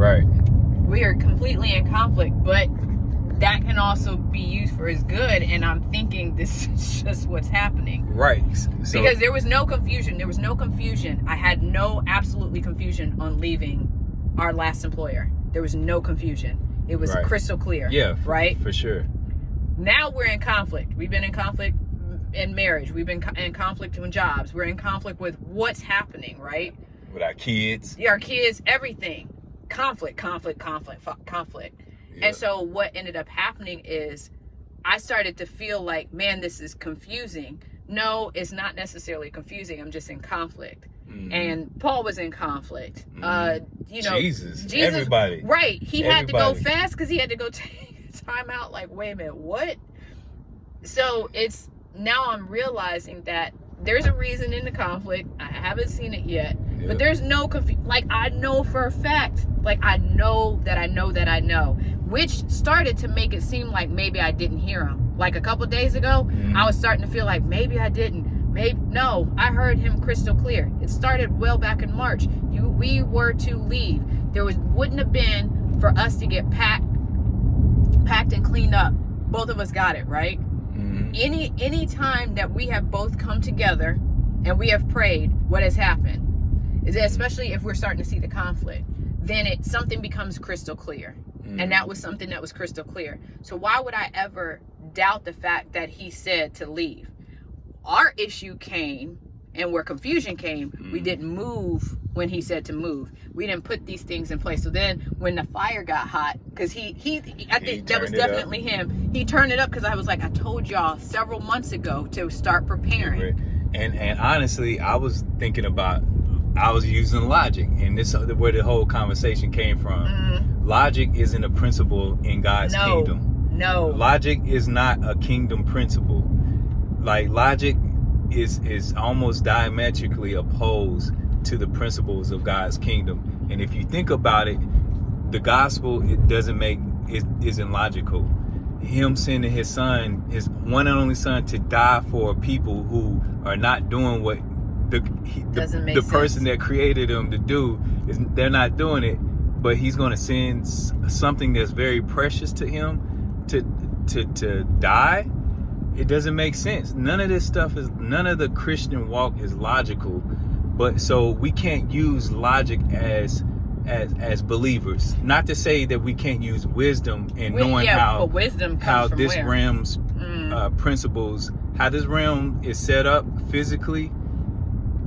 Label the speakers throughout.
Speaker 1: Right.
Speaker 2: We are completely in conflict, but that can also be used for his good. And I'm thinking this is just what's happening.
Speaker 1: Right. So,
Speaker 2: because there was no confusion. There was no confusion. I had absolutely confusion on leaving our last employer. There was no confusion. It was crystal clear.
Speaker 1: Yeah.
Speaker 2: Right?
Speaker 1: For sure.
Speaker 2: Now we're in conflict. We've been in conflict in marriage. We've been in conflict in jobs. We're in conflict with what's happening, right?
Speaker 1: With our kids.
Speaker 2: Yeah, our kids, everything. Conflict. Yeah. And so what ended up happening is I started to feel like, man, this is confusing. No, it's not necessarily confusing. I'm just in conflict. Mm-hmm. And Paul was in conflict. Mm-hmm.
Speaker 1: Jesus, everybody.
Speaker 2: Right. He had to go fast because he had to go take time out. Like, wait a minute, what? So now I'm realizing that there's a reason in the conflict. I haven't seen it yet. Yeah. But there's no confusion. Like, I know for a fact. Like, I know that I know that I know. Which started to make it seem like maybe I didn't hear him. Like a couple days ago, I was starting to feel like maybe I didn't. No, I heard him crystal clear. It started well back in March. We were to leave. Wouldn't have been for us to get packed and cleaned up. Both of us got it, right? Mm-hmm. Any time that we have both come together and we have prayed, what has happened is that, especially if we're starting to see the conflict, then something becomes crystal clear. Mm-hmm. And that was something that was crystal clear. So why would I ever doubt the fact that he said to leave? Our issue came, and where confusion came, we didn't move when he said to move. We didn't put these things in place. So then when the fire got hot, because I think that was definitely him. He turned it up because I was like, I told y'all several months ago to start preparing.
Speaker 1: And honestly, I was using logic, and this is where the whole conversation came from. Mm-hmm. Logic isn't a principle in God's kingdom.
Speaker 2: No.
Speaker 1: Logic is not a kingdom principle. Like, logic is almost diametrically opposed to the principles of God's kingdom. And if you think about it, the gospel isn't logical. Him sending his son, his one and only son, to die for people who are not doing what the person that created them to do, they're not doing it, but he's going to send something that's very precious to him to die. It doesn't make sense. None of the Christian walk is logical, but so we can't use logic as believers. Not to say that we can't use wisdom and knowing how this realm's principles, how this realm is set up physically.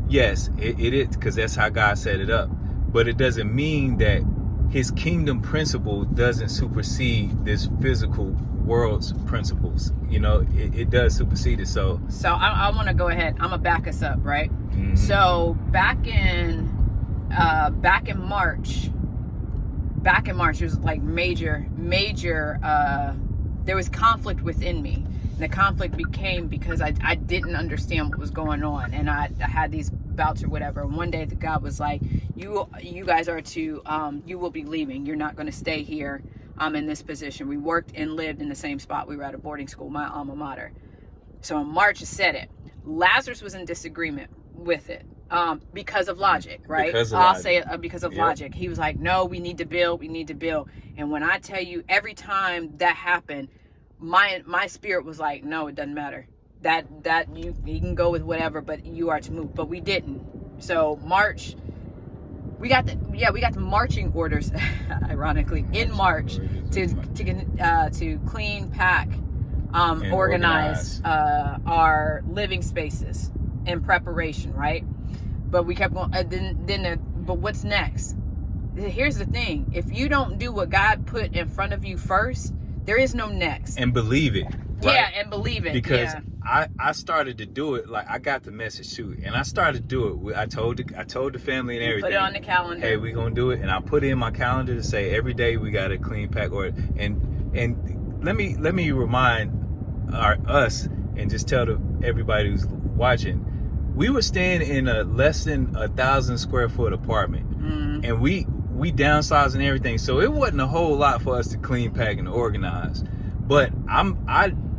Speaker 1: Yes, it is, because that's how God set it up. But it doesn't mean that his kingdom principle doesn't supersede this physical world's principles. It does supersede it. So
Speaker 2: I want to go ahead. I'm gonna back us up, right? Mm-hmm. So back in March, it was like major. There was conflict within me. And the conflict became because I didn't understand what was going on, and I had these bouts or whatever. And one day the God was like, you guys are to you will be leaving. You're not going to stay here in this position. We worked and lived in the same spot. We were at a boarding school, my alma mater. So in March, it said it. Lazarus was in disagreement with it because of logic, right? Because of logic. He was like, no, we need to build. And when I tell you, every time that happened, my spirit was like, no, it doesn't matter. That you can go with whatever, but you are to move. But we didn't. So March, we got the marching orders, ironically, in March to clean, pack, organize our living spaces in preparation, right? But we kept going. But what's next? Here's the thing: if you don't do what God put in front of you first, there is no next.
Speaker 1: And believe it. Right?
Speaker 2: Yeah, and believe it.
Speaker 1: Because I started to do it. Like, I got the message too, and I started to do it. I told the family and everything.
Speaker 2: Put it on the calendar.
Speaker 1: Hey, we gonna do it, and I put it in my calendar to say every day we got to clean, pack, or and let me remind us and just tell everybody who's watching. We were staying in a less than 1,000 square foot apartment, and we downsized and everything, so it wasn't a whole lot for us to clean, pack, and organize. But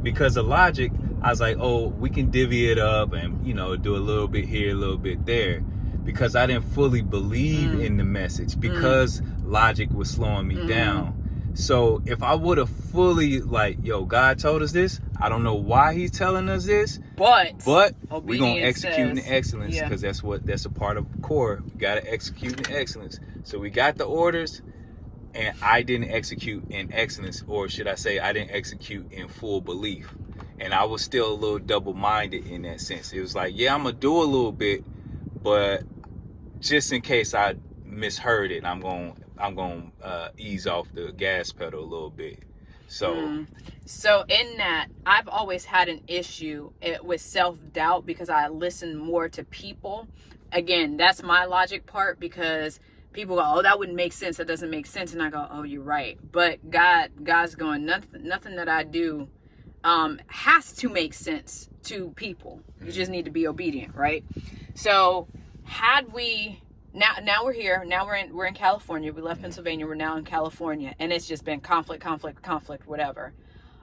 Speaker 1: because of logic, I was like, oh, we can divvy it up and do a little bit here, a little bit there, because I didn't fully believe in the message. Because logic was slowing me down. So if I would have fully like, yo, God told us this. I don't know why he's telling us this, but we're gonna execute in excellence, because that's a part of core. We gotta execute in excellence. So we got the orders, and I didn't execute in excellence, or should I say, I didn't execute in full belief. And I was still a little double-minded in that sense. It was like, yeah, I'm gonna do a little bit, but just in case I misheard it, I'm gonna ease off the gas pedal a little bit. So
Speaker 2: so in that, I've always had an issue with self-doubt because I listen more to people. Again, that's my logic part, because people go, oh, that wouldn't make sense, that doesn't make sense, and I go, oh, you're right. But God's going, nothing that I do has to make sense to people. You just need to be obedient, right? So had we now we're here, now we're in California. We left Pennsylvania, we're now in California, and it's just been conflict, whatever.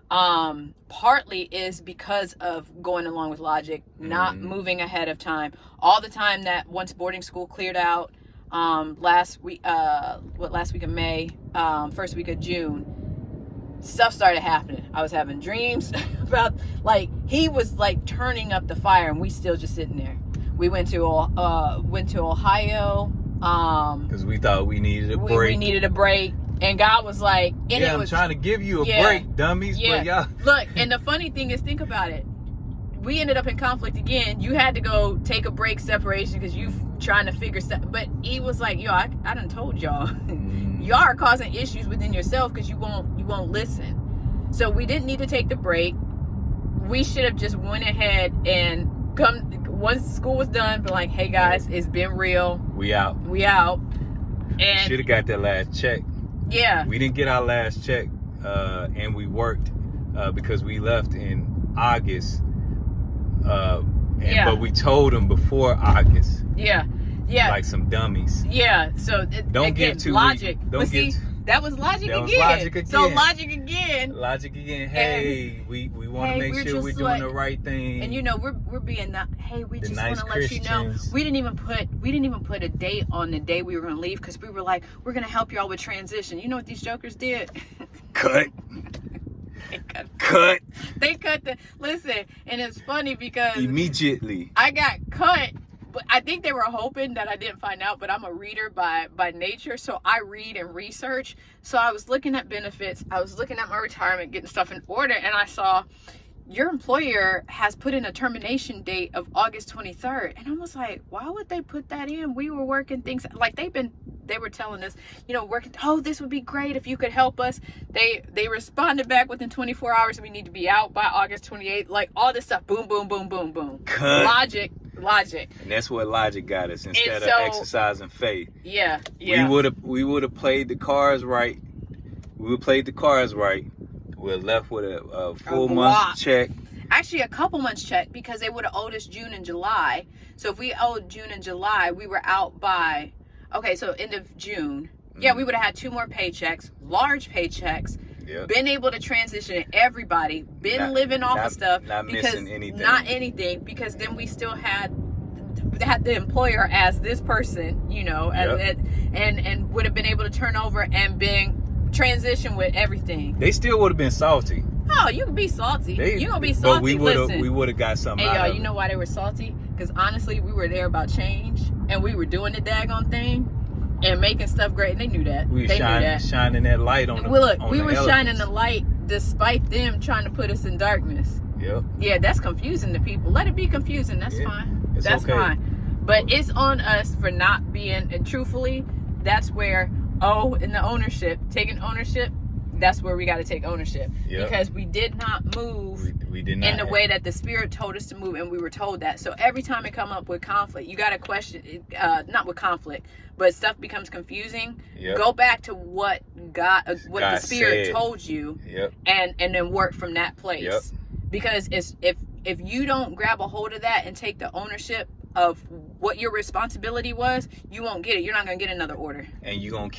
Speaker 2: Partly is because of going along with logic, not moving ahead of time. All the time that once boarding school cleared out, last week of May, first week of June, stuff started happening. I was having dreams about, like, he was like turning up the fire, and we still just sitting there. We went to Ohio
Speaker 1: because we thought we needed a break.
Speaker 2: We needed a break, and God was like,
Speaker 1: I'm trying to give you a break, dummies.
Speaker 2: Yeah.
Speaker 1: But y'all...
Speaker 2: Look, and the funny thing is, think about it. We ended up in conflict again. You had to go take a break, separation, because you trying to figure stuff. But he was like, yo, I done told y'all. Y'all are causing issues within yourself because you won't listen. So we didn't need to take the break. We should have just went ahead and come once school was done, but like, hey guys, it's been real. We out. And
Speaker 1: should have got that last check.
Speaker 2: Yeah.
Speaker 1: We didn't get our last check, and we worked because we left in August. But we told them before August.
Speaker 2: Yeah.
Speaker 1: Like some dummies.
Speaker 2: Yeah. So
Speaker 1: don't get too
Speaker 2: logic.
Speaker 1: Don't get.
Speaker 2: That was logic again. So logic again.
Speaker 1: Hey, we want to make sure we're doing the right thing.
Speaker 2: And we're being that. Hey, we just want to let you know. We didn't even put a date on the day we were gonna leave, because we were like, we're gonna help y'all with transition. You know what these jokers did?
Speaker 1: Cut.
Speaker 2: They cut the. Listen, and it's funny because
Speaker 1: immediately
Speaker 2: I got cut. But I think they were hoping that I didn't find out, but I'm a reader by nature, so I read and research. So I was looking at benefits, I was looking at my retirement, getting stuff in order, and I saw your employer has put in a termination date of August 23rd. And I was like, why would they put that in? We were working things, like they were telling us, working, oh, this would be great if you could help us. They responded back within 24 hours, we need to be out by August 28th, like all this stuff, boom, boom, boom, boom, boom.
Speaker 1: Cut.
Speaker 2: Logic.
Speaker 1: And that's what logic got us, instead of exercising faith.
Speaker 2: Yeah.
Speaker 1: We would have played the cards right. We'd have left with a full month check.
Speaker 2: Actually, a couple months check, because they would have owed us June and July. So if we owed June and July, we were out by, so end of June. Yeah, we would have had 2 more paychecks, large paychecks. Yep. Been able to transition everybody, living off of stuff,
Speaker 1: not missing
Speaker 2: anything, because then we still had the employer as this person, and would have been able to turn over and been transition with everything.
Speaker 1: They still would have been salty.
Speaker 2: Oh, you can be salty. You gonna be salty.
Speaker 1: But we would have got something.
Speaker 2: Hey, y'all, you know why they were salty? Because honestly, we were there about change, and we were doing the daggone thing and making stuff great, and they knew that.
Speaker 1: We were shining that light on the.
Speaker 2: We were shining the light despite them trying to put us in darkness.
Speaker 1: Yep.
Speaker 2: Yeah, that's confusing to people. Let it be confusing. That's fine. That's okay. Fine. But it's on us for not being, and truthfully, that's where, in the ownership, taking ownership, that's where we got to take ownership. Yep. Because we did not move in the way that the Spirit told us to move, and we were told that. So every time it come up with conflict, you got to question, not with conflict, but stuff becomes confusing. Yep. Go back to what God the Spirit told you, and then work from that place. Yep. Because if you don't grab a hold of that and take the ownership of what your responsibility was, you won't get it. You're not gonna get another order. And you're gonna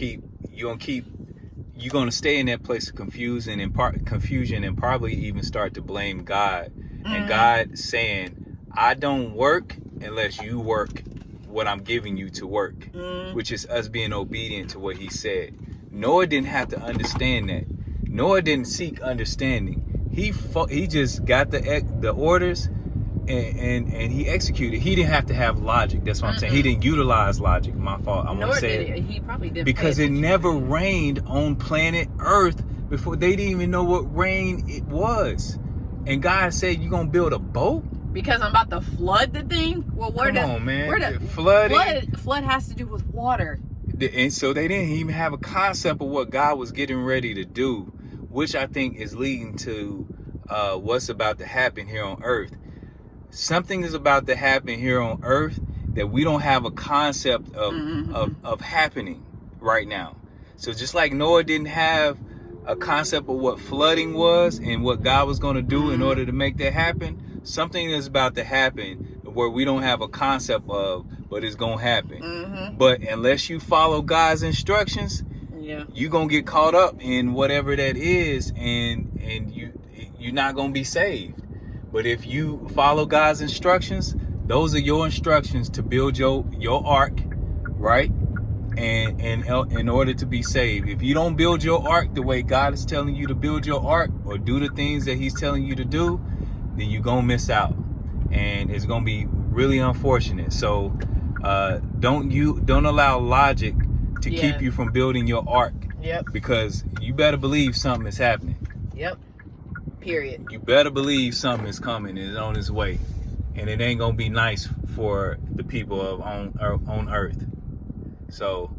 Speaker 2: stay in that place of confusion and probably even start to blame God. Mm-hmm. And God saying, I don't work unless you work
Speaker 1: what I'm giving you to work, which is us being obedient to what he said. Noah didn't have to understand that. Noah didn't seek understanding. He just got the orders and he executed. He didn't have to have logic. That's what I'm saying. He didn't utilize logic. My fault. I want to say it.
Speaker 2: He probably didn't,
Speaker 1: because it never rained on planet Earth before. They didn't even know what rain it was. And God said, "You gonna build a boat?
Speaker 2: Because I'm about to flood the thing." Well,
Speaker 1: Come on, man. Flood
Speaker 2: has to do with water.
Speaker 1: And so they didn't even have a concept of what God was getting ready to do, which I think is leading to what's about to happen here on Earth. Something is about to happen here on Earth that we don't have a concept of happening right now. So just like Noah didn't have a concept of what flooding was and what God was going to do in order to make that happen, something is about to happen where we don't have a concept of, but it's going to happen. But unless you follow God's instructions, you're going to get caught up in whatever that is, and you're not going to be saved. But if you follow God's instructions, those are your instructions to build your ark, right? And in order to be saved. If you don't build your ark the way God is telling you to build your ark, or do the things that he's telling you to do, then you're going to miss out. And it's going to be really unfortunate. So don't allow logic to keep you from building your ark. Because you better believe something is happening.
Speaker 2: Period.
Speaker 1: You better believe something is coming and is on its way. And it ain't going to be nice for the people on Earth. So